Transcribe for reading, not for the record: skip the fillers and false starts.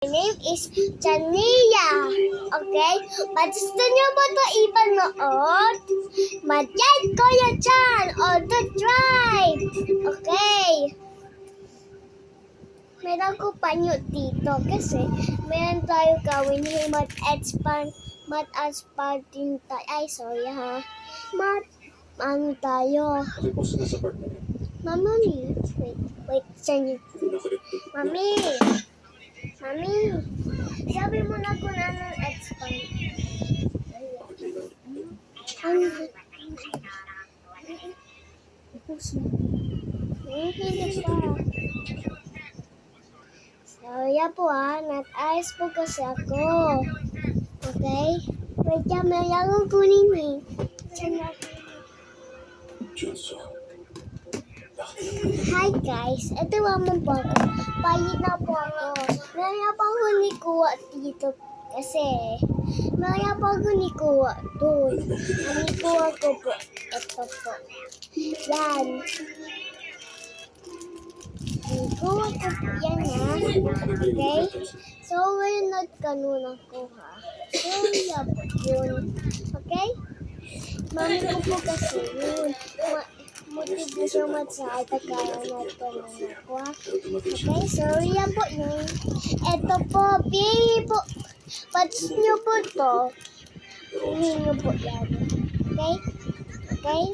My name is Chania. Okay? Gusto niyo ba ito ipanood? Matyan Kuya Chan on the drive. Okay? Meron ko panyo dito kasi meron tayo gawin yung mat-expand din tayo. Ay, sorry ha. Ano tayo? Mami, wait, Chania. Mami, sabi mo na kung anong expand. Ano? Hindi pa. So, yan po nag-ayos po kasi ako. Okay? Wait, may lang kunin eh. Hi guys, ito naman po ako. Payit na po ako. Meron pa ako nikuha dito kasi meron pa ako nikuha doon. Ang nikuha ko po, ito po. Yan. Nikuha ko po yan Okay? So, ngayon nagkanon ako So, yan po yun. Okay? Mami ko po kasi yun. Motivation sa kaya natin ako. Okay, so yan po yun. Ito po, baby po. Pats nyo po to. Hindi nyo po yan. Okay? Okay?